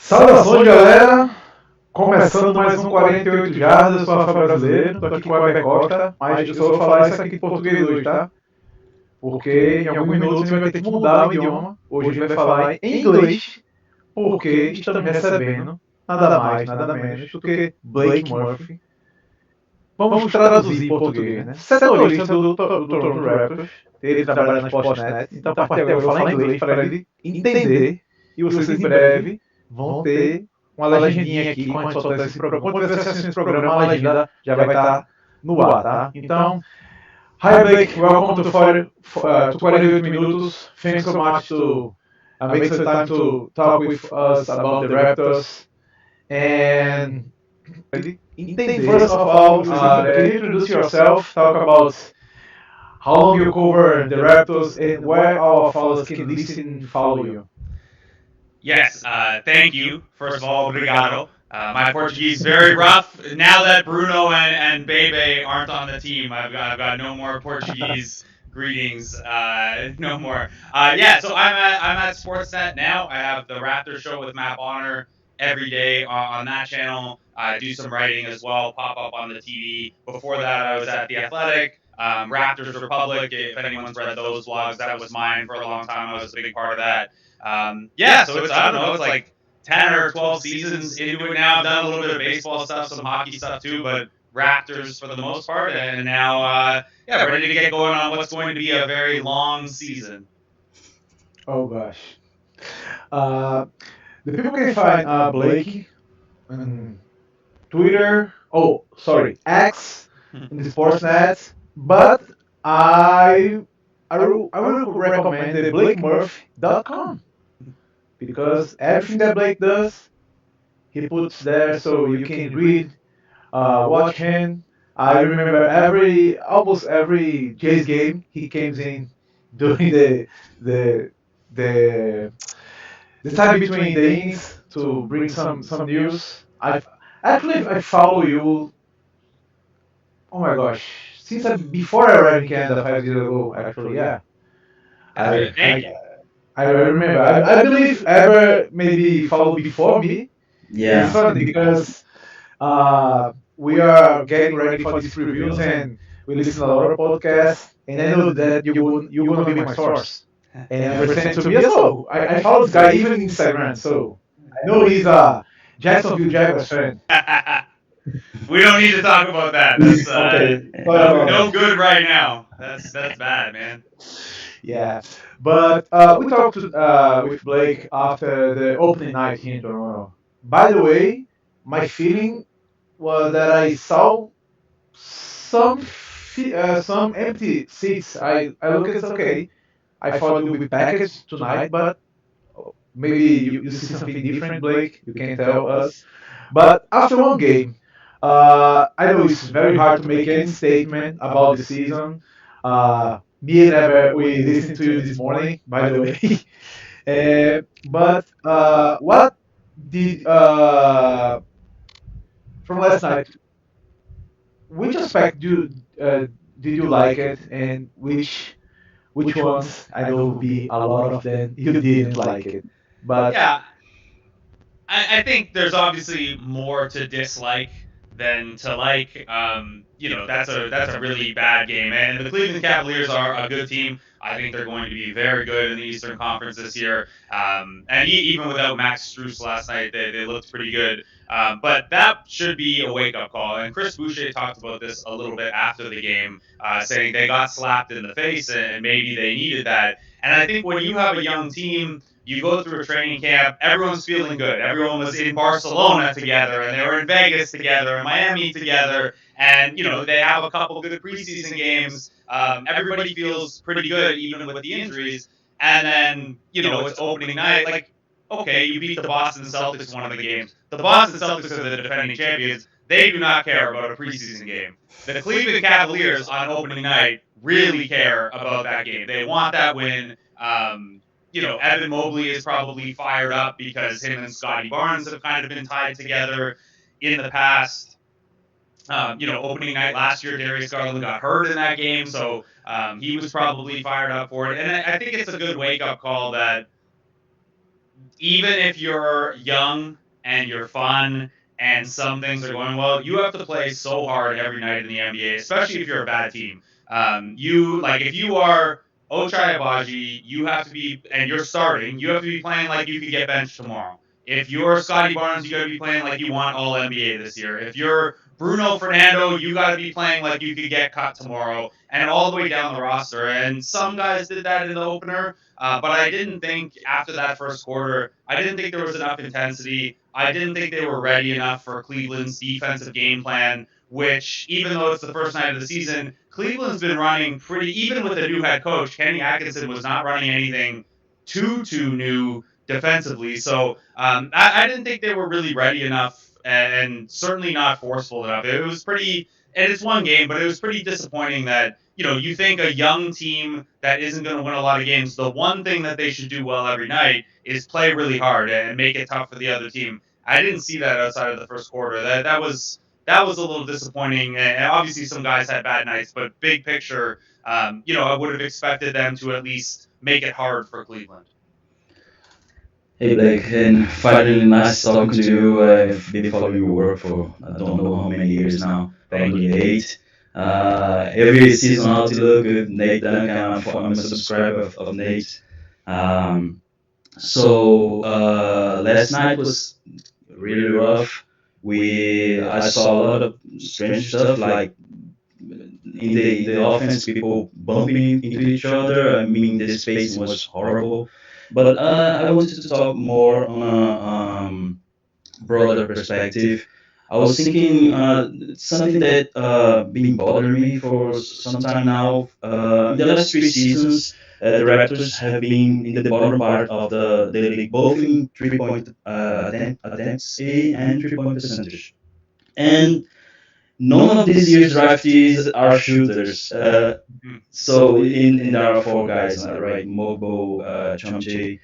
Saudações, galera! Começando mais um 48 Jardas, eu sou o Rafael Brasileiro, tô aqui com o Heber Costa, mas eu só vou falar isso aqui em português hoje, tá? Porque em alguns minutos a gente vai ter que mudar o idioma. Hoje a gente vai falar em inglês, porque estamos recebendo nada mais, nada menos do que Blake Murphy. Vamos traduzir em português, né? Setorista do Toronto Raptors, ele trabalha na Sportsnet, então a partir de agora eu vou falar inglês para ele entender, e vocês em breve vão ter uma legendinha aqui quando a gente soltar esse programa. Quando você assistir esse programa, a legenda já vai estar no ar, tá? Então, hi Blake, welcome to 48 Minutos. Thanks so much to make some time to talk with us about the Raptors. And first of all, can you introduce yourself, talk about how long you cover the Raptors and where our followers can listen and follow you? Yes, thank you. First of all, obrigado. My Portuguese is very rough. Now that Bruno and Bebe aren't on the team, I've got no more Portuguese greetings. No more. So I'm at Sportsnet now. I have the Raptors show with Matt Bonner every day on that channel. I do some writing as well, pop up on the TV. Before that, I was at The Athletic, Raptors Republic. If anyone's read those blogs, that was mine for a long time. I was a big part of that. So it's, I don't know, it's like 10 or 12 seasons into it now. I've done a little bit of baseball stuff, some hockey stuff too, but Raptors for the most part. And now, ready to get going on what's going to be a very long season. Oh gosh. The people can find Blake on Twitter, X, in the Sportsnet, but I will recommend the BlakeMurphy.com because everything that Blake does, he puts there so you can read, watch him. I remember almost every Jays game he came in during the the the time between the innings to bring some news. I follow you. Oh my gosh, since before I arrived in Canada 5 years ago, actually, yeah. I remember. I believe Ever maybe followed before me. Yeah. It's funny because we are getting ready for these previews and we listen to a lot of podcasts. And I know that you're gonna be my source. And ever sent to me as well. I follow this guy even in Instagram, so I know he's a Jacksonville Jaguars fan. We don't need to talk about that. That's Okay. no good right now. That's bad, man. Yeah, but we talked with Blake after the opening night here in Toronto. By the way, my feeling was that I saw some empty seats. I look at okay. I thought it would be packaged tonight, but maybe you see something different, Blake. You can tell us. But after one game, I know it's very hard to make any statement about the season. Me and Ever, we listened to you this morning, by the way. But what did from last night? Which aspect did you like it, and which ones? I know will be a lot of them you didn't like it. But Yeah, I think there's obviously more to dislike than to like. That's a really bad game, and the Cleveland Cavaliers are a good team. I think they're going to be very good in the Eastern Conference this year. Even without Max Strus last night, they looked pretty good. But that should be a wake-up call. And Chris Boucher talked about this a little bit after the game, saying they got slapped in the face and maybe they needed that. And I think when you have a young team, you go through a training camp, everyone's feeling good. Everyone was in Barcelona together, and they were in Vegas together, and Miami together, and they have a couple good preseason games. Everybody feels pretty good, even with the injuries. And then it's opening night. Like, okay, you beat the Boston Celtics one of the games. The Boston Celtics are the defending champions. They do not care about a preseason game. The Cleveland Cavaliers on opening night really care about that game. They want that win. Evan Mobley is probably fired up because him and Scotty Barnes have kind of been tied together in the past. Opening night last year, Darius Garland got hurt in that game, so he was probably fired up for it. And I think it's a good wake-up call that even if you're young and you're fun and some things are going well, you have to play so hard every night in the NBA, especially if you're a bad team. You like if you are Ochai Abaji, you have to be and you're starting, you have to be playing like you could get benched tomorrow. If you're Scotty Barnes, you got to be playing like you want all NBA this year. If you're Bruno Fernando, you got to be playing like you could get cut tomorrow, and all the way down the roster. And some guys did that in the opener, but I didn't think after that first quarter, I didn't think there was enough intensity. I didn't think they were ready enough for Cleveland's defensive game plan, which, even though it's the first night of the season, Cleveland's been running pretty, even with the new head coach, Kenny Atkinson was not running anything too new defensively. So I didn't think they were really ready enough and certainly not forceful enough. It was pretty, and it's one game, but it was pretty disappointing that, you think a young team that isn't going to win a lot of games, the one thing that they should do well every night is play really hard and make it tough for the other team. I didn't see that outside of the first quarter. That was a little disappointing. And obviously some guys had bad nights, but big picture, I would have expected them to at least make it hard for Cleveland. Hey Blake, and finally nice talking to you. I've been following your work for I don't know how many years now, probably 8. Every season outlook with Nate Duncan, I'm a subscriber of Nate. Um, so last night was really rough. I saw a lot of strange stuff like in the offense, people bumping into each other. I mean, the spacing was horrible. But I wanted to talk more on a broader perspective. I was thinking something that been bothering me for some time now. In the last 3 seasons, the Raptors have been in the bottom part of the league, both in 3-point attempts and 3-point percentage. And none of these year's draftees are shooters. So in there are 4 guys, right? Mogbo, Chomche,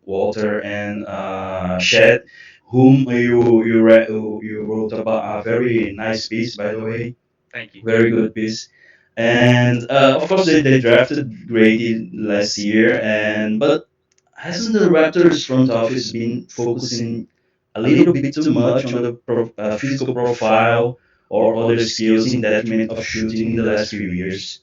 Walter, and Shed, whom you wrote about a very nice piece, by the way, Thank you. very good piece. And of course they drafted Grady last year, and but hasn't the Raptors front office been focusing a little bit too much on the physical profile or other skills in detriment of shooting in the last few years?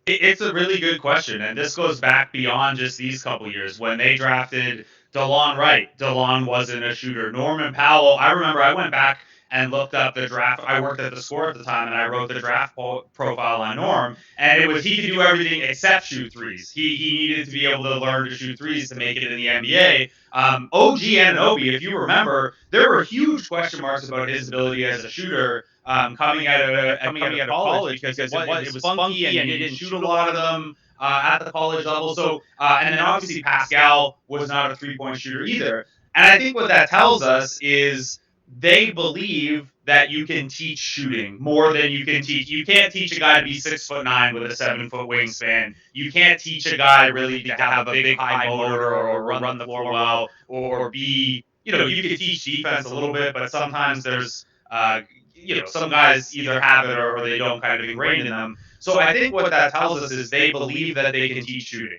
It's a really good question, and this goes back beyond just these couple years. When they drafted DeLon Wright, DeLon wasn't a shooter. Norman Powell, I remember I went back and looked up the draft. I worked at the Score at the time, and I wrote the draft profile on Norm, and it was he could do everything except shoot threes. He needed to be able to learn to shoot threes to make it in the NBA. OG Anunoby, if you remember, there were huge question marks about his ability as a shooter coming out of college because it was funky and he didn't shoot a lot of them at the college level. So and then obviously Pascal was not a 3-point shooter either. And I think what that tells us is they believe that you can teach shooting more than you can teach. You can't teach a guy to be 6'9" with a 7-foot wingspan. You can't teach a guy really to have a big high motor or run the floor well or be. You can teach defense a little bit, but sometimes there's some guys either have it or they don't kind of ingrained in them. So I think what that tells us is they believe that they can teach shooting.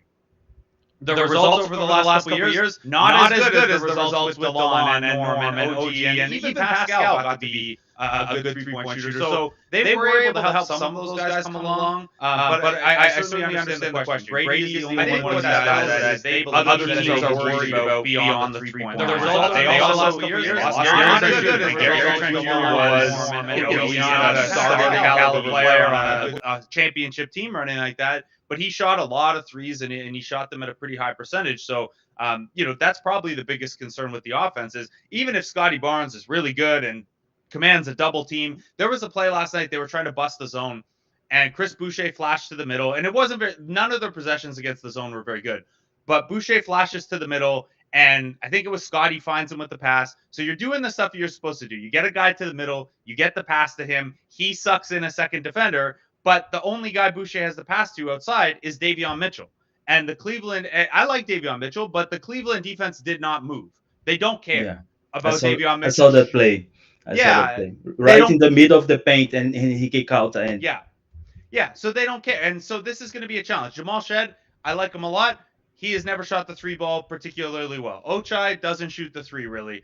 The results over the last couple years, not as good as the results with DeLon and Norm and OG, and even Pascal got to be a good 3-point shooter. So they were able to help some of those guys come along. But I certainly understand the question. Brady is the only one of these guys that they believe other teams are worried about beyond the 3-point line. They also last couple years, not as good as Gary Trent Jr. was. He's not a starting caliber player on a championship team or anything like that. But he shot a lot of threes and he shot them at a pretty high percentage. So, that's probably the biggest concern with the offense is even if Scotty Barnes is really good and commands a double team, there was a play last night. They were trying to bust the zone and Chris Boucher flashed to the middle. And it wasn't none of their possessions against the zone were very good. But Boucher flashes to the middle. And I think it was Scotty finds him with the pass. So you're doing the stuff you're supposed to do. You get a guy to the middle. You get the pass to him. He sucks in a second defender. But the only guy Boucher has the pass to outside is Davion Mitchell. And I like Davion Mitchell, but the Cleveland defense did not move. They don't care about Davion Mitchell. I saw that play. I saw that play. Right in the middle of the paint, and he kicked out. And yeah. So they don't care. And so this is going to be a challenge. Jamal Shed, I like him a lot. he has never shot the three ball particularly well. Ochai doesn't shoot the three really.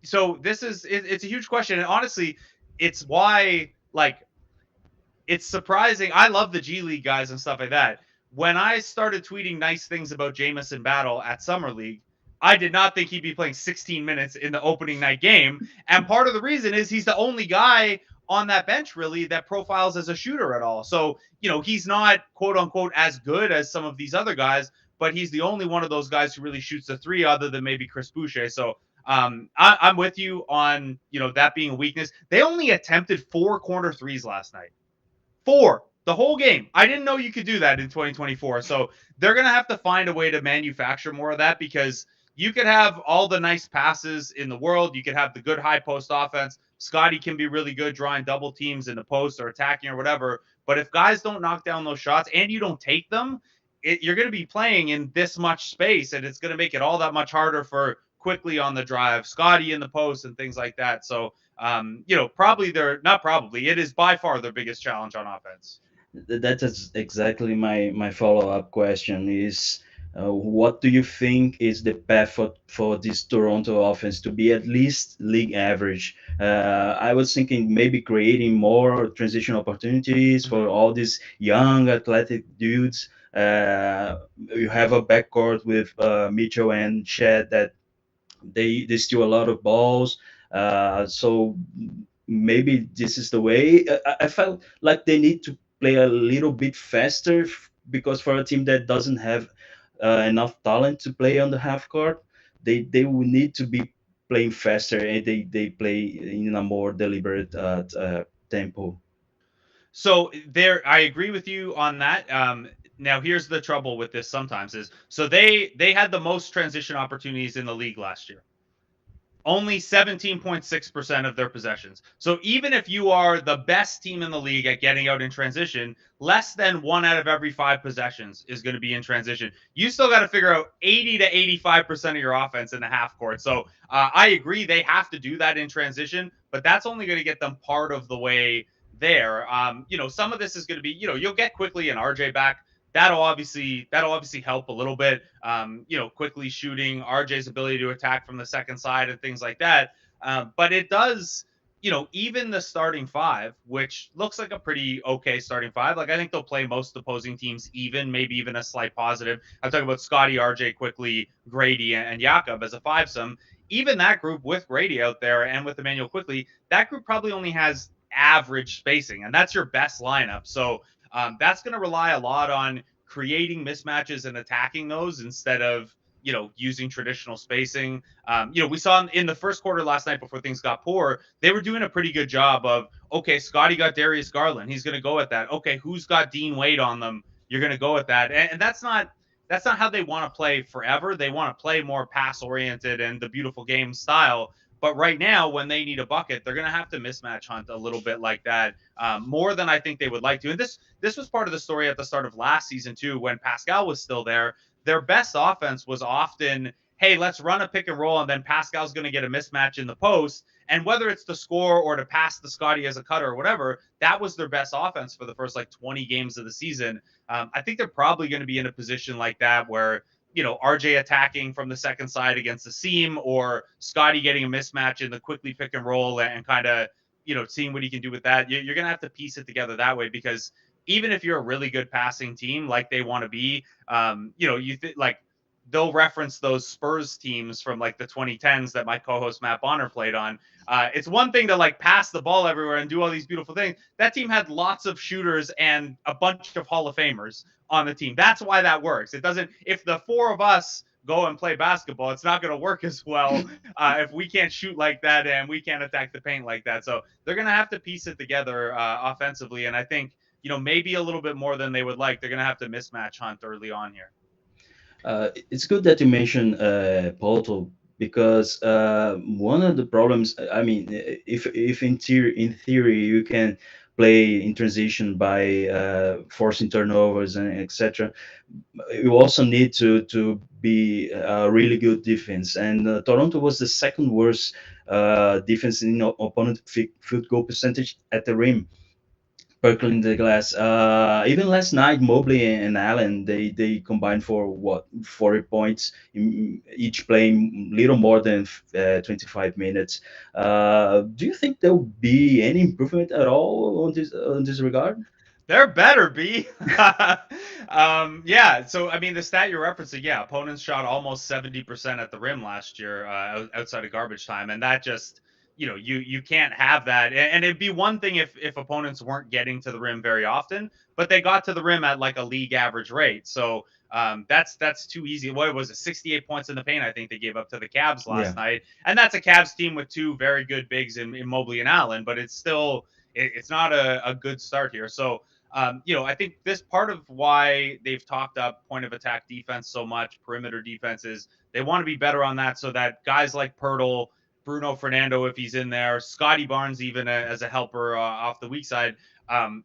So it's a huge question, and honestly, it's why like it's surprising. I love the G League guys and stuff like that. When I started tweeting nice things about Jamison Battle at Summer League, I did not think he'd be playing 16 minutes in the opening night game. And part of the reason is he's the only guy on that bench really that profiles as a shooter at all. So, he's not quote unquote as good as some of these other guys, but he's the only one of those guys who really shoots the three other than maybe Chris Boucher. So I'm with you on, that being a weakness. They only attempted 4 corner threes last night. 4 the whole game. I didn't know you could do that in 2024. So they're going to have to find a way to manufacture more of that, because you could have all the nice passes in the world. You could have the good high post offense. Scotty can be really good drawing double teams in the post or attacking or whatever. But if guys don't knock down those shots and you don't take them, you're going to be playing in this much space, and it's going to make it all that much harder for quickly on the drive, Scotty in the post and things like that. So, it is by far their biggest challenge on offense. That is exactly my follow-up question is, what do you think is the path for this Toronto offense to be at least league average? I was thinking maybe creating more transition opportunities for all these young athletic dudes. You have a backcourt with Mitchell and Shed that they steal a lot of balls. So maybe this is the way. I felt like they need to play a little bit faster, because for a team that doesn't have enough talent to play on the half court, they will need to be playing faster, and they play in a more deliberate tempo. So there, I agree with you on that. Now here's the trouble with this sometimes is, so they had the most transition opportunities in the league last year. Only 17.6% of their possessions. So even if you are the best team in the league at getting out in transition, less than 1 out of every 5 possessions is going to be in transition. You still got to figure out 80 to 85% of your offense in the half court. So I agree they have to do that in transition, but that's only going to get them part of the way there. Some of this is going to be, you'll get quickly an RJ back. That'll obviously help a little bit. Quickly shooting, RJ's ability to attack from the second side and things like that. But it does, even the starting 5, which looks like a pretty okay starting 5. Like, I think they'll play most opposing teams even, maybe even a slight positive. I'm talking about Scotty, RJ, Quickly, Grady, and Jakob as a 5-some. Even that group with Grady out there and with Emmanuel Quickly, that group probably only has average spacing, and that's your best lineup. So that's going to rely a lot on creating mismatches and attacking those instead of, using traditional spacing. We saw in the first quarter last night before things got poor, they were doing a pretty good job of, okay, Scotty got Darius Garland. He's going to go at that. Okay, who's got Dean Wade on them? You're going to go at that. And that's not how they want to play forever. They want to play more pass oriented and the beautiful game style. But right now, when they need a bucket, they're going to have to mismatch hunt a little bit like that, more than I think they would like to. And this was part of the story at the start of last season too, when Pascal was still there. Their best offense was often, hey, let's run a pick and roll, and then Pascal's going to get a mismatch in the post. And whether it's to score or to pass the Scotty as a cutter or whatever, that was their best offense for the first 20 games of the season. I think they're probably going to be in a position like that where, RJ attacking from the second side against the seam, or Scotty getting a mismatch in the quickly pick and roll and kind of, seeing what he can do with that. You're going to have to piece it together that way, because even if you're a really good passing team like they want to be, they'll reference those Spurs teams from the 2010s that my co-host Matt Bonner played on. It's one thing to pass the ball everywhere and do all these beautiful things. That team had lots of shooters and a bunch of Hall of Famers on the team. That's why that works. It doesn't, if the 4 of us go and play basketball, it's not going to work as well if we can't shoot like that and we can't attack the paint like that. So they're going to have to piece it together offensively. And I think, maybe a little bit more than they would like. They're going to have to mismatch hunt early on here. It's good that you mentioned Porto, because one of the problems, I mean, if in theory you can play in transition by forcing turnovers and etc., you also need to be a really good defense. And Toronto was the second worst defense in opponent field goal percentage at the rim. Perkling the glass. Even last night, Mobley and Allen they combined for what 40 points, each playing little more than 25 minutes. Do you think there will be any improvement at all on this regard? There better be. Yeah. So I mean, the stat you're referencing, yeah, opponents shot almost 70% at the rim last year outside of garbage time, and that just you can't have that. And it'd be one thing if opponents weren't getting to the rim very often, but they got to the rim at like a league average rate. So that's too easy. What was it? 68 points in the paint, I think they gave up to the Cavs Yeah. last night, and that's a Cavs team with two very good bigs in Mobley and Allen, but it's still it's not a good start here. So I think this part of why they've talked up point of attack defense so much, perimeter defense, is they want to be better on that so that guys like Pirtle, Bruno Fernando, if he's in there, Scotty Barnes, even as a helper off the weak side,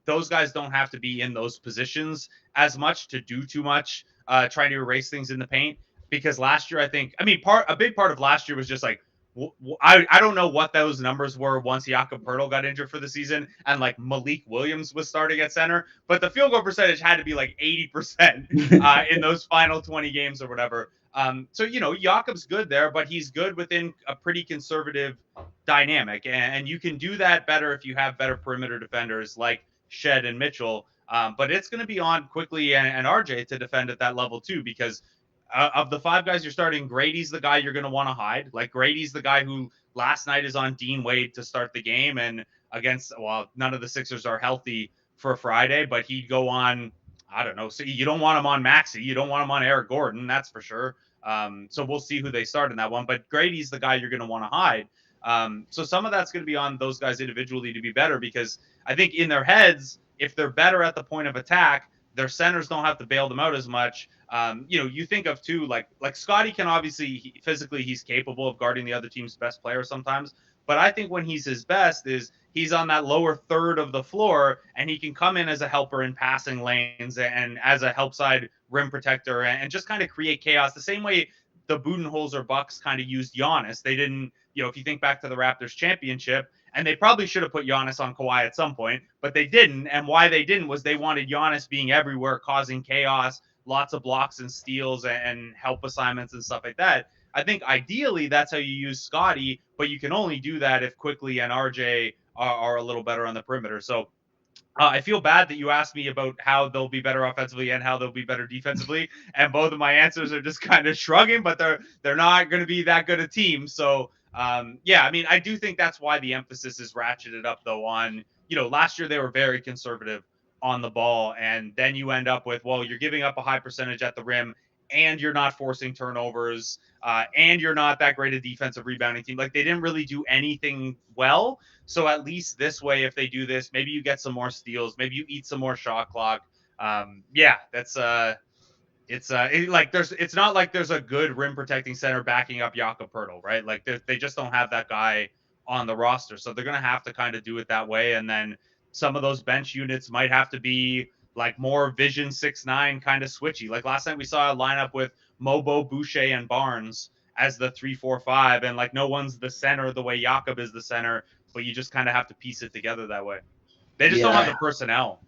those guys don't have to be in those positions as much to do too much, trying to erase things in the paint. Because last year, I mean, a big part of last year was just like I don't know what those numbers were once Jakob Pertl got injured for the season and like Malik Williams was starting at center, but the field goal percentage had to be like 80% in those final 20 games or whatever. So Jakob's good there, but he's good within a pretty conservative dynamic, and you can do that better if you have better perimeter defenders like Shed and Mitchell. But it's going to be on Quickly and RJ to defend at that level too, because of the five guys you're starting, Grady's the guy you're going to want to hide. Like Grady's the guy who last night is on Dean Wade to start the game, and against none of the Sixers are healthy for Friday, but he'd go on. I don't know. So you don't want him on Maxey. You don't want him on Eric Gordon. That's for sure. So we'll see who they start in that one. But Grady's the guy you're going to want to hide. So some of that's going to be on those guys individually to be better, because I think in their heads, if they're better at the point of attack, their centers don't have to bail them out as much. You think of too, like Scotty can obviously physically he's capable of guarding the other team's best player sometimes, but I think when he's his best is he's on that lower third of the floor and he can come in as a helper in passing lanes and as a help side rim protector and just kind of create chaos the same way the Budenholzer Bucks kind of used Giannis. They didn't, if you think back to the Raptors championship, and they probably should have put Giannis on Kawhi at some point, but they didn't. And why they didn't was they wanted Giannis being everywhere, causing chaos, lots of blocks and steals and help assignments and stuff like that. I think ideally that's how you use Scotty, but you can only do that if Quickly and RJ are a little better on the perimeter. So I feel bad that you asked me about how they'll be better offensively and how they'll be better defensively, and both of my answers are just kind of shrugging. But they're not going to be that good a team. So yeah, I mean, I do think that's why the emphasis is ratcheted up though on last year they were very conservative on the ball, and then you end up with you're giving up a high percentage at the rim, and you're not forcing turnovers, and you're not that great a defensive rebounding team. Like they didn't really do anything well. So at least this way, if they do this, maybe you get some more steals, maybe you eat some more shot clock. Yeah, that's it's not like there's a good rim protecting center backing up Jakob Pertl, right? Like they just don't have that guy on the roster, so they're gonna have to kind of do it that way. And then some of those bench units might have to be like more Vision 6'9" kind of switchy. Like last night we saw a lineup with Mobo, Boucher, and Barnes as the 3-4-5, and like no one's the center the way Jakob is the center, but you just kind of have to piece it together that way. They just don't have Yeah, the personnel.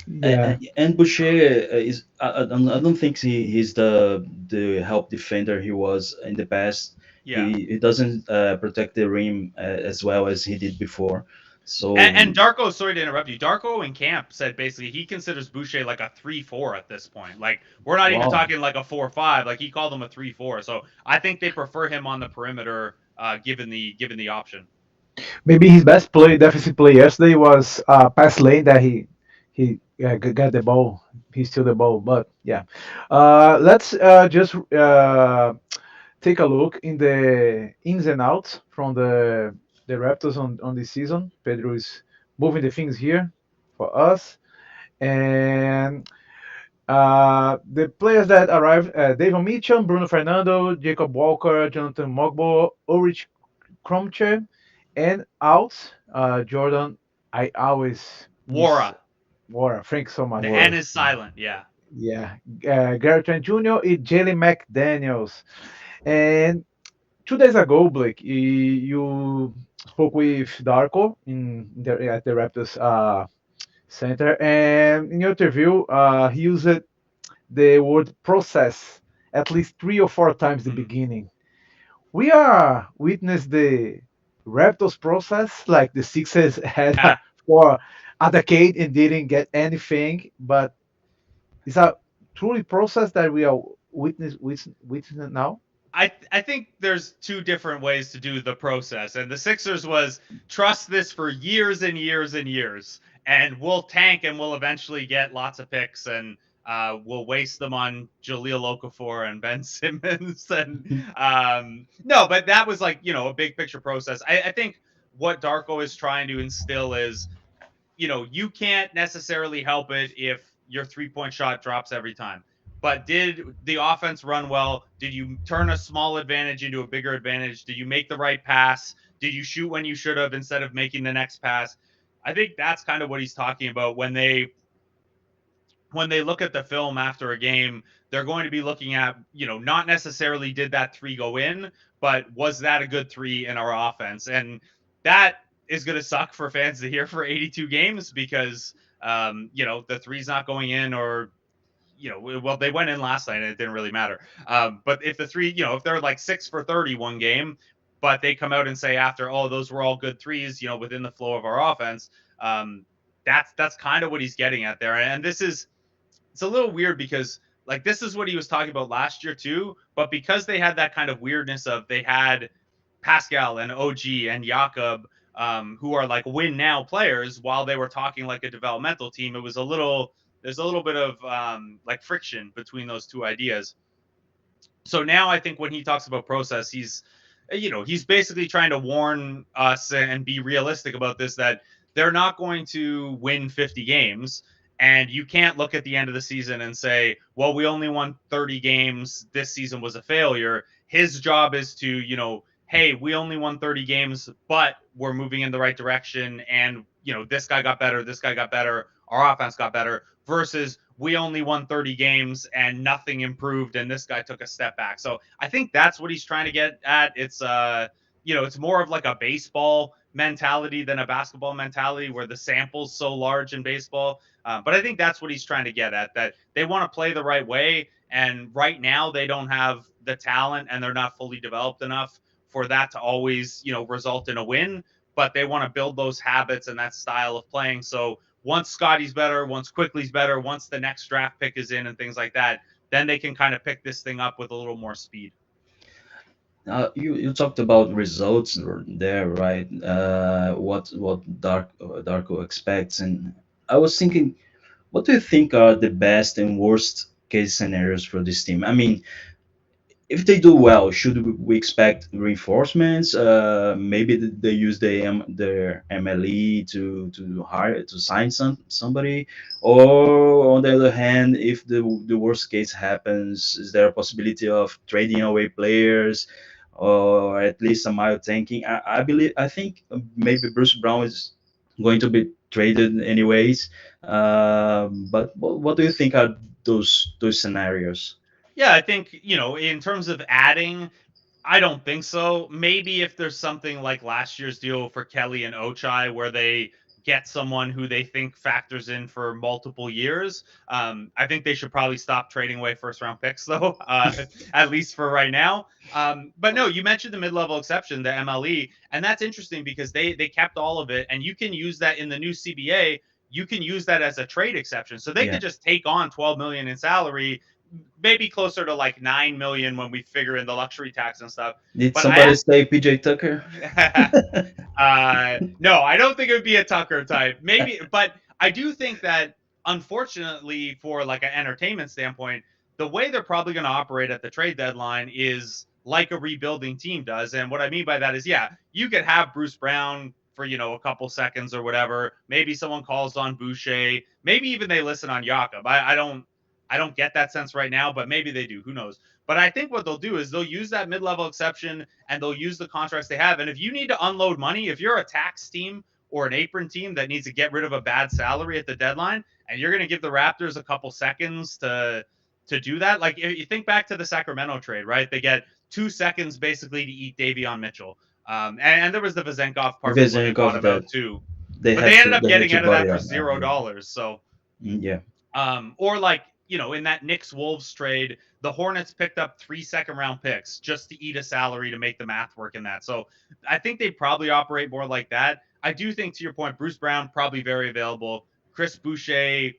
Yeah. and Boucher is I don't think he's the help defender he was in the past. Yeah. He doesn't protect the rim as well as he did before. So And Darko, sorry to interrupt you. Darko in camp said basically he considers Boucher like a 3-4 at this point. Like we're not even wow, talking like a 4-5. Like he called him a 3-4. So I think they prefer him on the perimeter, given the option. Maybe his best play, defensive play yesterday was pass lane that he got the ball. He steal the ball. But yeah, let's just take a look in the ins and outs from the Raptors on this season. Pedro is moving the things here for us, and the players that arrived: David Mitchell, Bruno Fernando, Jacob Walker, Jonathan Mogbo, Ulrich Kromche, and out Jordan. I always miss Wara. Wara. Thanks so much. The N is silent. Yeah. Yeah, Gary Trent Jr. and Jalen McDaniels. And 2 days ago, Blake, you spoke with Darko at the Raptors center. And in your interview, he used the word process at least 3 or 4 times in the Mhm. beginning. We are witness the Raptors process, like the Sixers had for a decade and didn't get anything, but it's a truly process that we are witnessing now. I think there's two different ways to do the process, and the Sixers was trust this for years and years and years, and we'll tank and we'll eventually get lots of picks, and we'll waste them on Jaleel Okafor and Ben Simmons, and no, but that was like a big picture process. I think what Darko is trying to instill is you can't necessarily help it if your 3-point shot drops every time. But did the offense run well? Did you turn a small advantage into a bigger advantage? Did you make the right pass? Did you shoot when you should have instead of making the next pass? I think that's kind of what he's talking about when they look at the film after a game, they're going to be looking at, not necessarily did that three go in, but was that a good three in our offense? And that is going to suck for fans to hear for 82 games because, the three's not going in or, well, they went in last night and it didn't really matter. But if the three, if they're like 6 for 30 one game, but they come out and say after, oh, those were all good threes, within the flow of our offense, that's kind of what he's getting at there. And it's a little weird because like this is what he was talking about last year too, but because they had that kind of weirdness of they had Pascal and OG and Jakob, who are like win now players, while they were talking like a developmental team, it was there's a little bit of like friction between those two ideas. So now I think when he talks about process, he's basically trying to warn us and be realistic about this that they're not going to win 50 games. And you can't look at the end of the season and say, well, we only won 30 games. This season was a failure. His job is to, hey, we only won 30 games, but we're moving in the right direction. And, this guy got better. This guy got better. Our offense got better versus we only won 30 games and nothing improved and this guy took a step back. So I think that's what he's trying to get at. It's more of like a baseball mentality than a basketball mentality where the sample's so large in baseball. But I think that's what he's trying to get at, that they want to play the right way. And right now they don't have the talent and they're not fully developed enough for that to always, result in a win. But they want to build those habits and that style of playing. So once Scotty's better, once Quickly's better, once the next draft pick is in and things like that, then they can kind of pick this thing up with a little more speed. You talked about results there, right? What Darko expects, and I was thinking, what do you think are the best and worst case scenarios for this team? I mean, if they do well, should we expect reinforcements? Maybe they use their MLE to hire to sign somebody, or on the other hand, if the worst case happens, is there a possibility of trading away players, or at least a mild tanking? I think maybe Bruce Brown is going to be traded anyways. But what do you think are those scenarios? Yeah, I think, in terms of adding, I don't think so. Maybe if there's something like last year's deal for Kelly and Ochai, where they get someone who they think factors in for multiple years. I think they should probably stop trading away first round picks, though, at least for right now. But no, you mentioned the mid level exception, the MLE, and that's interesting because they kept all of it, and you can use that in the new CBA. You can use that as a trade exception, so they Yeah. could just take on 12 million in salary, maybe closer to like 9 million when we figure in the luxury tax and stuff. Did But somebody say PJ Tucker? no, I don't think it would be a Tucker type. Maybe, but I do think that unfortunately, for like an entertainment standpoint, the way they're probably going to operate at the trade deadline is like a rebuilding team does. And what I mean by that is, yeah, you could have Bruce Brown for a couple seconds or whatever. Maybe someone calls on Boucher. Maybe even they listen on Jakob. I don't get that sense right now, but maybe they do. Who knows? But I think what they'll do is they'll use that mid-level exception and they'll use the contracts they have. And if you need to unload money, if you're a tax team or an apron team that needs to get rid of a bad salary at the deadline, and you're going to give the Raptors a couple seconds to do that, like if you think back to the Sacramento trade, right? They get 2 seconds basically to eat Davion Mitchell. And there was the Vazenkov part before they bought Vezenkov him that out too. they But had they ended to up getting out of buy that for out. $0. So Yeah. or like, in that Knicks Wolves trade, the Hornets picked up 3 second-round picks just to eat a salary to make the math work in that. So I think they probably operate more like that. I do think, to your point, Bruce Brown probably very available. Chris Boucher,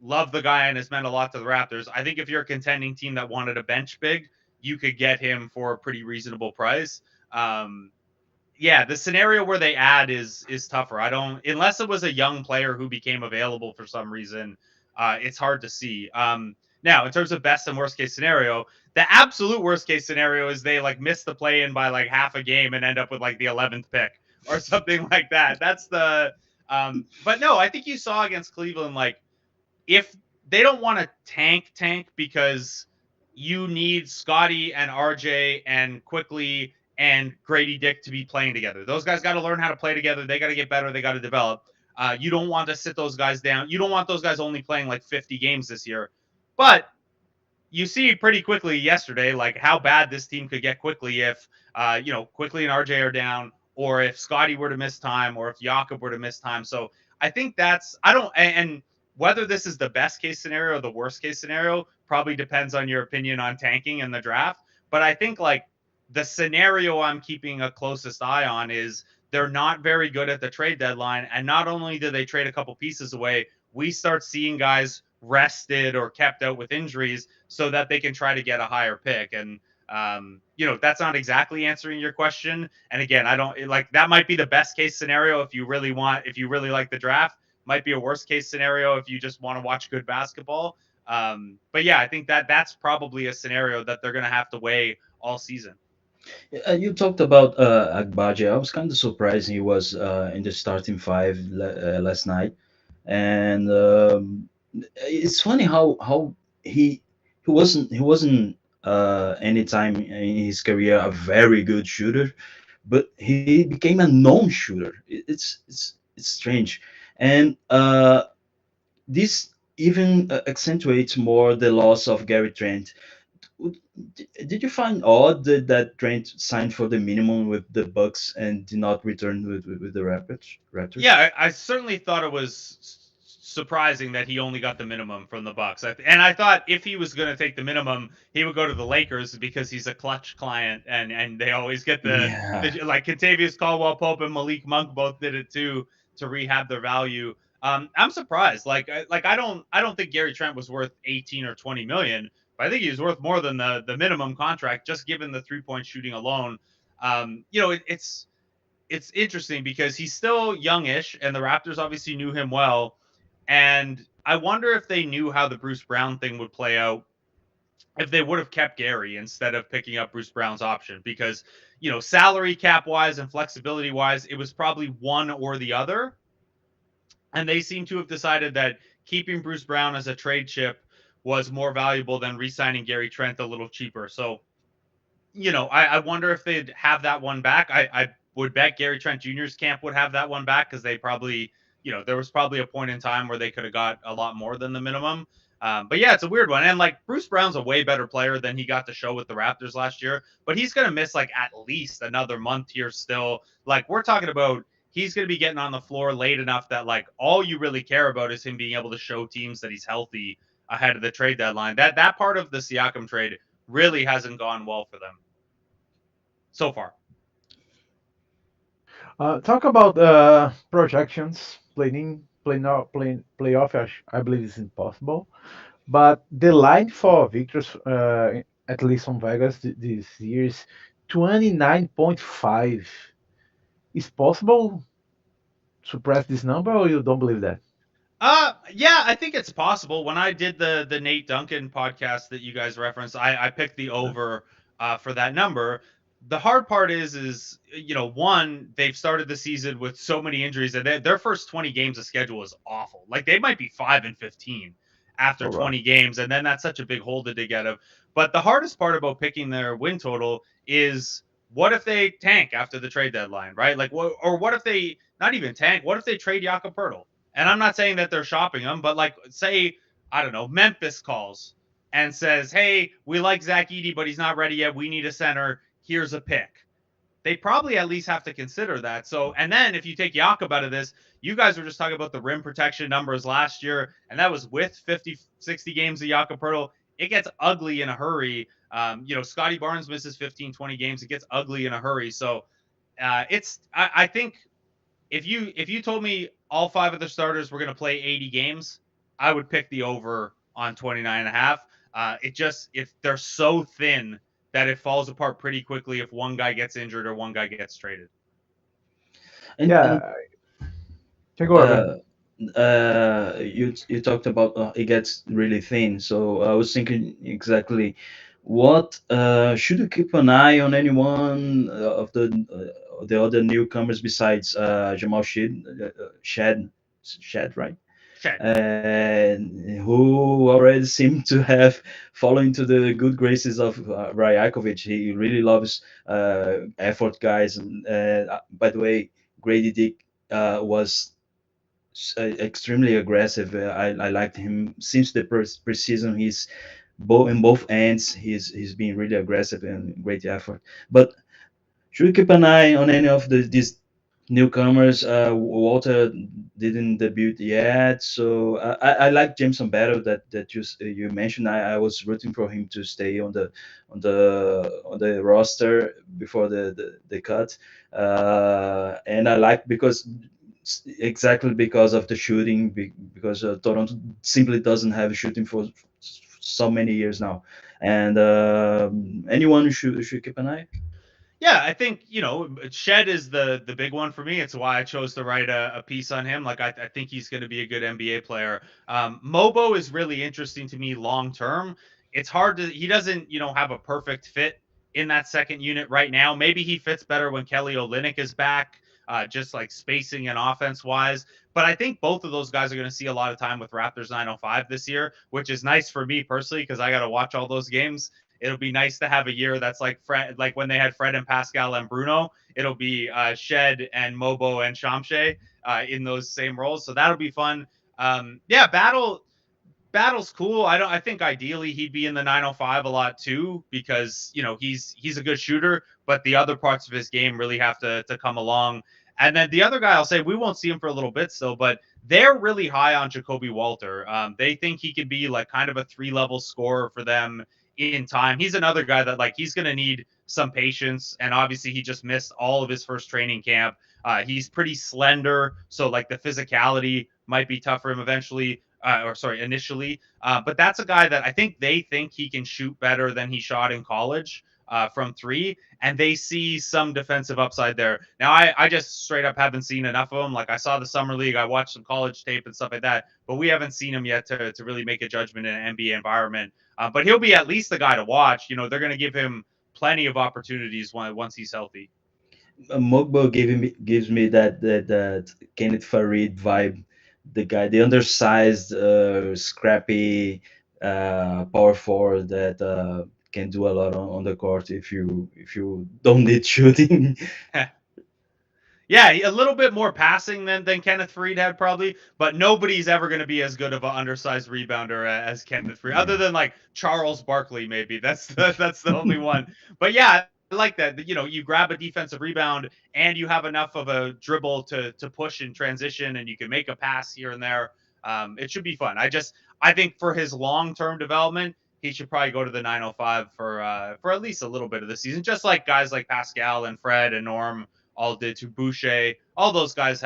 love the guy and has meant a lot to the Raptors. I think if you're a contending team that wanted a bench big, you could get him for a pretty reasonable price. Yeah, the scenario where they add is tougher. I don't, unless it was a young player who became available for some reason. It's hard to see. Now, in terms of best and worst case scenario, the absolute worst case scenario is they like miss the play in by like half a game and end up with like the 11th pick or something like that. That's the. But no, I think you saw against Cleveland, like, if they don't want to tank because you need Scotty and RJ and Quickly and Grady Dick to be playing together. Those guys got to learn how to play together. They got to get better. They got to develop. You don't want to sit those guys down. You don't want those guys only playing like 50 games this year. But you see pretty quickly yesterday, like how bad this team could get quickly if, Quickly and RJ are down, or if Scotty were to miss time, or if Jakob were to miss time. So I think and whether this is the best case scenario or the worst case scenario probably depends on your opinion on tanking and the draft. But I think like the scenario I'm keeping a closest eye on is they're not very good at the trade deadline. And not only do they trade a couple pieces away, we start seeing guys rested or kept out with injuries so that they can try to get a higher pick. And, that's not exactly answering your question. And again, I don't like that might be the best case scenario if you really like the draft. Might be a worst case scenario if you just want to watch good basketball. But yeah, I think that's probably a scenario that they're going to have to weigh all season. You talked about Agbaje. I was kind of surprised he was in the starting five last night, and it's funny how he wasn't anytime in his career a very good shooter, but he became a non-shooter. It's strange, and this even accentuates more the loss of Gary Trent. Did you find odd that Trent signed for the minimum with the Bucks and did not return with the Raptors? Yeah, I certainly thought it was surprising that he only got the minimum from the Bucks. And I thought if he was going to take the minimum, he would go to the Lakers because he's a clutch client, and they always get Yeah. like Kentavious Caldwell Pope and Malik Monk both did it too to rehab their value. I'm surprised. I don't think Gary Trent was worth 18 or 20 million, but I think he was worth more than the minimum contract just given the 3-point shooting alone. It's interesting because he's still youngish, and the Raptors obviously knew him well. And I wonder if they knew how the Bruce Brown thing would play out if they would have kept Gary instead of picking up Bruce Brown's option. Because, salary cap wise and flexibility wise, it was probably one or the other. And they seem to have decided that keeping Bruce Brown as a trade chip was more valuable than re-signing Gary Trent a little cheaper. So, I wonder if they'd have that one back. I would bet Gary Trent Jr.'s camp would have that one back because they probably, there was probably a point in time where they could have got a lot more than the minimum. But yeah, it's a weird one. And like Bruce Brown's a way better player than he got to show with the Raptors last year, but he's going to miss like at least another month here still. Like we're talking about, he's going to be getting on the floor late enough that like all you really care about is him being able to show teams that he's healthy ahead of the trade deadline. That part of the Siakam trade really hasn't gone well for them so far. Talk about projections. Playoff, I believe is impossible. But the line for victors, at least on Vegas this year, is 29.5. Is possible to surpass this number, or you don't believe that? Yeah, I think it's possible. When I did the Nate Duncan podcast that you guys referenced, I picked the over for that number. The hard part is one, they've started the season with so many injuries, and their first 20 games of schedule is awful. Like they might be 5-15 after 20 games, and then that's such a big hole to dig out of. But the hardest part about picking their win total is what if they tank after the trade deadline, right? Like, what if they not even tank? What if they trade Jakob Poeltl? And I'm not saying that they're shopping him, but like, say, I don't know, Memphis calls and says, hey, we like Zach Edey, but he's not ready yet. We need a center. Here's a pick. they probably at least have to consider that. So, and then if you take Jakob out of this, you guys were just talking about the rim protection numbers last year, and that was with 50, 60 games of Jakob Poeltl. It gets ugly in a hurry. Scotty Barnes misses 15, 20 games. It gets ugly in a hurry. So I think if you told me all 5 of the starters were going to play 80 games, I would pick the over on 29 and a half. If they're so thin that it falls apart pretty quickly if one guy gets injured or one guy gets traded. And, Yeah. Can go ahead. You talked about it gets really thin, so I was thinking exactly what should you keep an eye on anyone of the other newcomers besides Jamal Shad, right? Shed. And who already seemed to have fallen into the good graces of Rajakovic. He really loves effort guys. And by the way, Grady Dick was extremely aggressive. I liked him since the preseason. He's in both ends. He's been really aggressive and great effort. But should we keep an eye on any of these newcomers? Walter didn't debut yet, so I like Jameson Battle that you mentioned. I was rooting for him to stay on the roster before the cut, and I like exactly because of the shooting, because Toronto simply doesn't have shooting for so many years now, and anyone should keep an eye. Yeah, I think Shed is the big one for me. It's why I chose to write a piece on him. Like I think he's going to be a good NBA player. Mobo is really interesting to me long term. It's hard to he doesn't have a perfect fit in that second unit right now. Maybe he fits better when Kelly Olynyk is back, just like spacing and offense wise. But I think both of those guys are going to see a lot of time with Raptors 905 this year, which is nice for me personally because I got to watch all those games. It'll be nice to have a year that's like like when they had Fred and Pascal and Bruno. It'll be Shed and Mobo and Shamshe in those same roles. So that'll be fun. Battle's cool. I think ideally he'd be in the 905 a lot too because he's a good shooter, but the other parts of his game really have to come along. And then the other guy, I'll say we won't see him for a little bit still, but they're really high on Jacoby Walter. They think he could be like kind of a 3-level scorer for them in time. He's another guy that like he's going to need some patience, and obviously he just missed all of his first training camp. He's pretty slender, so like the physicality might be tough for him initially. But that's a guy that I think they think he can shoot better than he shot in college from 3, and they see some defensive upside there. Now, I just straight up haven't seen enough of him. Like I saw the summer league, I watched some college tape and stuff like that, but we haven't seen him yet to really make a judgment in an NBA environment. But he'll be at least the guy to watch. They're going to give him plenty of opportunities once he's healthy. Mogbo gives me that Kenneth Farid vibe, the undersized, scrappy, power forward that can do a lot on the court if you don't need shooting. Yeah, a little bit more passing than Kenneth Faried had probably, but nobody's ever going to be as good of an undersized rebounder as Kenneth Faried, other than like Charles Barkley maybe. That's the only one. But yeah, I like that. You grab a defensive rebound and you have enough of a dribble to push in transition, and you can make a pass here and there. It should be fun. I think for his long-term development, he should probably go to the 905 for at least a little bit of the season, just like guys like Pascal and Fred and Norm all did, to Boucher. All those guys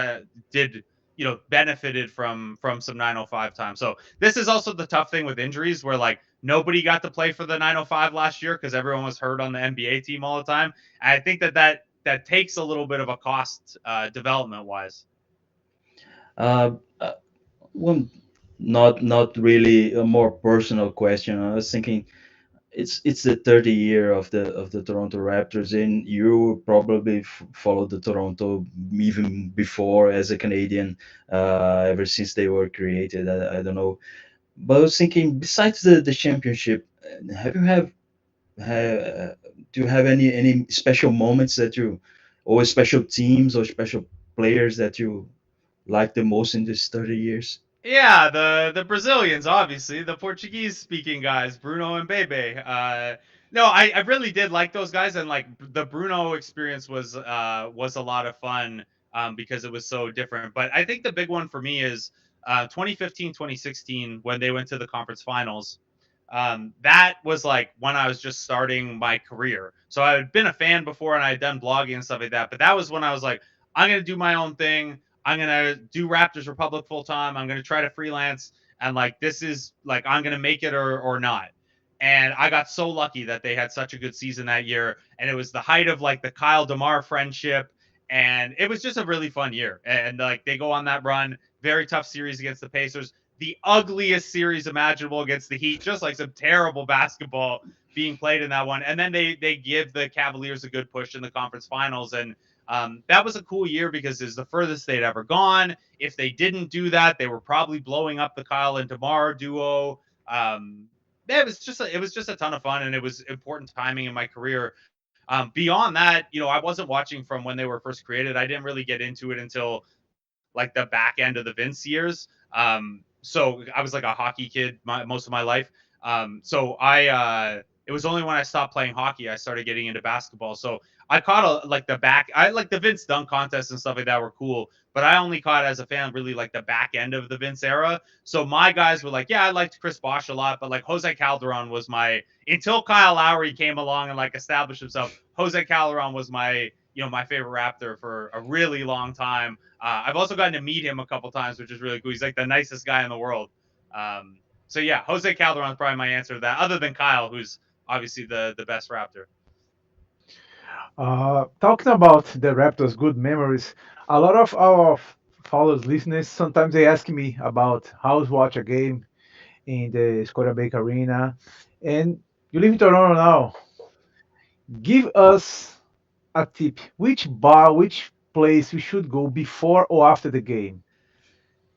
benefited from some 905 time. So this is also the tough thing with injuries where like nobody got to play for the 905 last year because everyone was hurt on the NBA team all the time. And I think that takes a little bit of a cost development wise. Well, not really a more personal question. I was thinking it's the 30th year of the Toronto Raptors, and you probably followed the Toronto even before as a Canadian, ever since they were created. I don't know, but I was thinking besides the championship, have you do you have any special moments or special teams or special players that you like the most in this 30 years? Yeah, the Brazilians, obviously, the Portuguese speaking guys, Bruno and Bebe. No, I really did like those guys, and like the Bruno experience was a lot of fun because it was so different. But I think the big one for me is 2015, 2016 when they went to the conference finals. That was like when I was just starting my career. So I had been a fan before and I had done blogging and stuff like that. But that was when I was like, I'm gonna do my own thing. I'm gonna do Raptors Republic full time. I'm gonna try to freelance, and like this is like I'm gonna make it or not. And I got so lucky that they had such a good season that year. And it was the height of like the Kyle DeMar friendship. And it was just a really fun year. And like they go on that run, very tough series against the Pacers, the ugliest series imaginable against the Heat, just like some terrible basketball being played in that one. And then they give the Cavaliers a good push in the conference finals. And that was a cool year because it's the furthest they'd ever gone. If they didn't do that, they were probably blowing up the Kyle and DeMar duo. Yeah, it was just a ton of fun, and it was important timing in my career. Beyond that, I wasn't watching from when they were first created. I didn't really get into it until like the back end of the Vince years. So I was like a hockey kid most of my life. So it was only when I stopped playing hockey I started getting into basketball. So I caught I like the Vince dunk contests and stuff like that were cool, but I only caught as a fan really like the back end of the Vince era. So my guys were like, yeah, I liked Chris Bosh a lot, but like Jose Calderon was my until Kyle Lowry came along and like established himself. Jose Calderon was my my favorite Raptor for a really long time. I've also gotten to meet him a couple times, which is really cool. He's like the nicest guy in the world. So yeah, Jose Calderon is probably my answer to that, other than Kyle, who's obviously the best Raptor. Talking about the Raptors' good memories, a lot of our followers, listeners, sometimes they ask me about how to watch a game in the Scotiabank Arena. And you live in Toronto now. Give us a tip. Which bar, which place we should go before or after the game?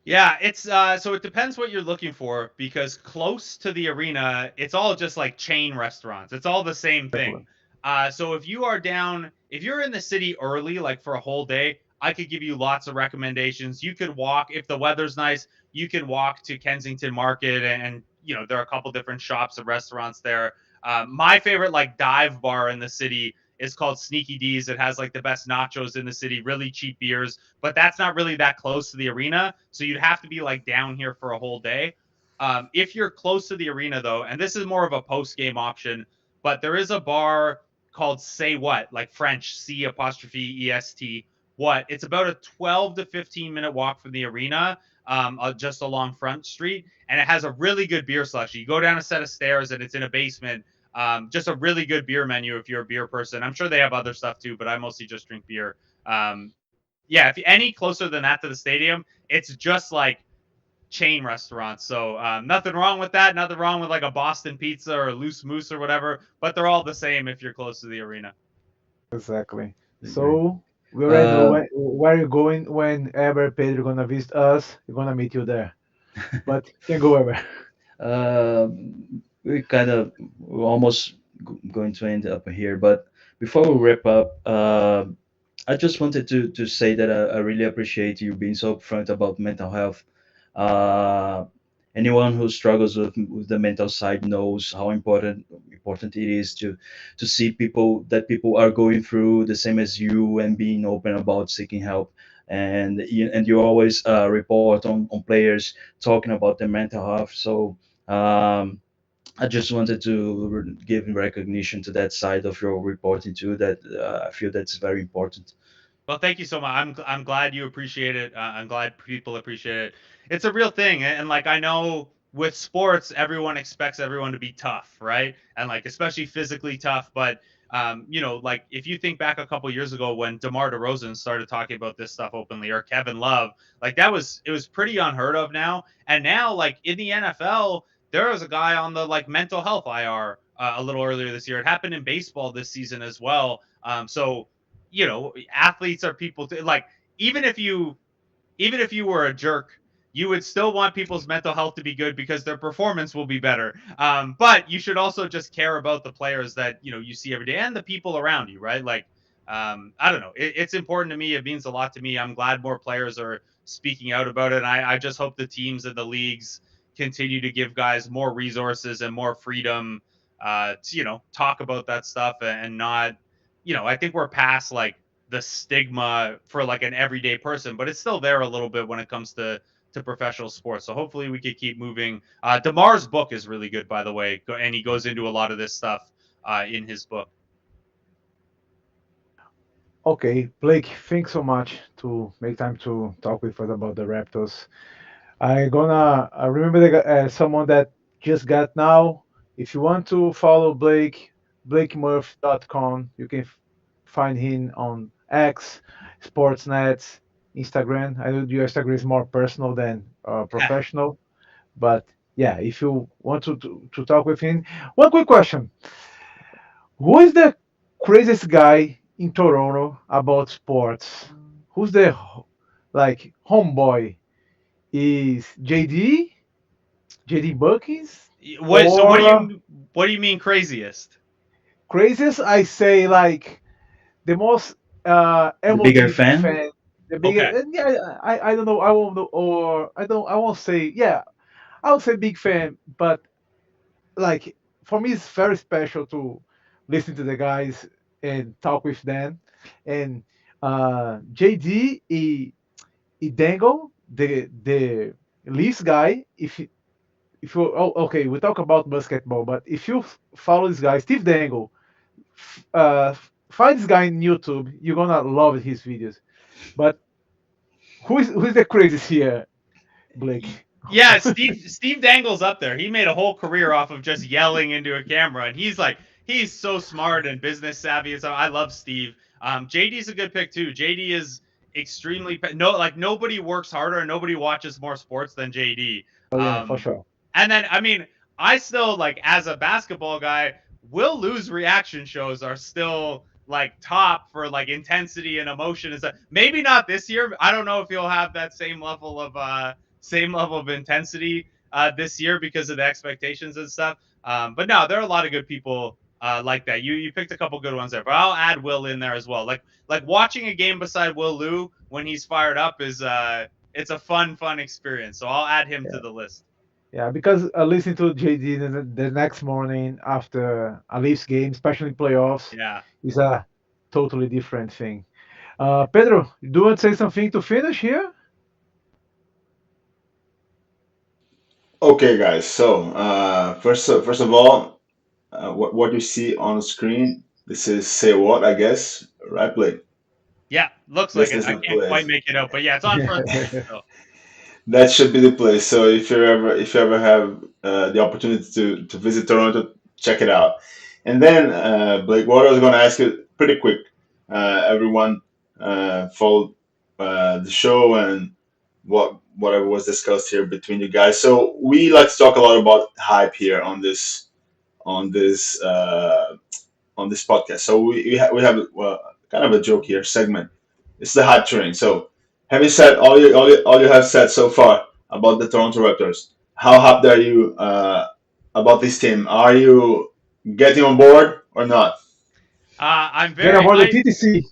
Yeah, it's so it depends what you're looking for because close to the arena, it's all just like chain restaurants. It's all the same thing. Exactly. So if you're in the city early, like for a whole day, I could give you lots of recommendations. You could walk if the weather's nice. You can walk to Kensington Market, and there are a couple different shops and restaurants there. My favorite like dive bar in the city is called Sneaky D's. It has like the best nachos in the city, really cheap beers, but that's not really that close to the arena. So you'd have to be like down here for a whole day. If you're close to the arena, though, and this is more of a post game option, but there is a bar called Say What, like French, C apostrophe EST. What? It's about a 12 to 15-minute walk from the arena, just along Front Street, and it has a really good beer slushy. You go down a set of stairs, and it's in a basement. Just a really good beer menu if you're a beer person. I'm sure they have other stuff too, but I mostly just drink beer. Yeah, if any closer than that to the stadium, it's just like chain restaurants. So nothing wrong with that. Nothing wrong with like a Boston pizza or a loose moose or whatever. But they're all the same if you're close to the arena. Exactly. Agree. So we already know Uh, where you're going when Ever Pedro gonna visit us. We're gonna meet you there. But you can go Ever. uh, we're almost going to end up here, but before we wrap up, I just wanted to say that I really appreciate you being so upfront about mental health. Uh, Anyone who struggles with the mental side knows how important it is to see people are going through the same as you and being open about seeking help. And you always report on players talking about their mental health. So um, I just wanted to give recognition to that side of your reporting too. That I feel that's very important. Well, thank you so much. I'm glad you appreciate it. I'm glad people appreciate it. It's a real thing, and like I know with sports, everyone expects everyone to be tough, right? And like especially physically tough. But like if you think back a couple years ago when DeMar DeRozan started talking about this stuff openly, or Kevin Love, like it was pretty unheard of now. And now, like in the NFL, there was a guy on the like mental health IR a little earlier this year. It happened in baseball this season as well. So athletes are people like even if you even if you were a jerk, you would still want people's mental health to be good because their performance will be better. But you should also just care about the players that you see every day and the people around you, right? Like, I don't know, it's important to me. It means a lot to me. I'm glad more players are speaking out about it. And I just hope the teams and the leagues continue to give guys more resources and more freedom to talk about that stuff and not, I think we're past like the stigma for like an everyday person, but it's still there a little bit when it comes to professional sports. So hopefully we could keep moving. DeMar's book is really good, by the way, and he goes into a lot of this stuff in his book. Okay, Blake, thanks so much to make time to talk with us about the Raptors. I gonna remember someone that just got now. If you want to follow Blake, blakemurphy.com, you can find him on X, Sportsnet, Instagram. I know your Instagram is more personal than professional, but yeah, if you want to talk with him, one quick question: who is the craziest guy in Toronto about sports? Who's the like homeboy? Is JD Buckins, What? So or what do you mean craziest? craziest? I say like the most The bigger emotive fan? fan. The Okay. biggest, yeah, I don't know. I won't know, or I don't. I won't say. Yeah, I would say big fan, but like for me, it's very special to listen to the guys and talk with them. And JD Dangle, the Leafs guy. If you okay, we talk about basketball, but if you follow this guy, Steve Dangle, find this guy in YouTube. You're gonna love his videos. But who's the craziest here, Blake? Yeah, Steve Dangle's up there. He made a whole career off of just yelling into a camera, and he's so smart and business savvy. So I love Steve. JD's a good pick too. JD is extremely nobody works harder and nobody watches more sports than JD. Oh yeah, for sure. And then I mean, I still like as a basketball guy, Will Lou's reaction shows are still like top for like intensity and emotion and stuff. Maybe not this year. I don't know if he'll have that same level of intensity this year because of the expectations and stuff. But no, there are a lot of good people like that. You picked a couple good ones there, but I'll add Will in there as well. Like watching a game beside Will Lou when he's fired up is it's a fun experience. So I'll add him to the list. Yeah, because listening to JD the next morning after a Leafs game, especially in playoffs, Yeah. is a totally different thing. Pedro, do you want to say something to finish here? Okay, guys. So first of all, what you see on the screen, this is say what, I guess, right, Blake? Yeah, looks like This it. is I the can't quite place. make it out, but yeah, it's on front page. So. That should be the place. So if you ever have the opportunity to visit Toronto, check it out. And then Blake, what I was going to ask you pretty quick. Everyone followed the show and whatever was discussed here between you guys. So we like to talk a lot about hype here on this on this podcast. So we have kind of a joke here segment. It's the hype train. So having said all you have said so far about the Toronto Raptors, how hyped are you about this team? Are you getting on board or not? I'm Get very aboard the hyped. TTC.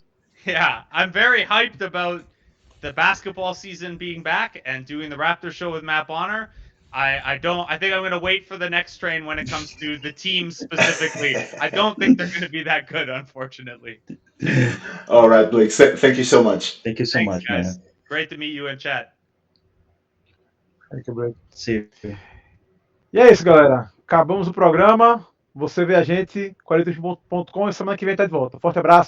Yeah, I'm very hyped about the basketball season being back and doing the Raptor show with Matt Bonner. I think I'm going to wait for the next train when it comes to the team specifically. I don't think they're going to be that good, unfortunately. All right, Blake. Thank you so much. Thank you so Thanks, much, guys. man. Great to meet you in chat. Thank you, Blake. See you. E é isso, galera. Acabamos o programa. Você vê a gente, 48.com, e semana que vem tá de volta. Forte abraço.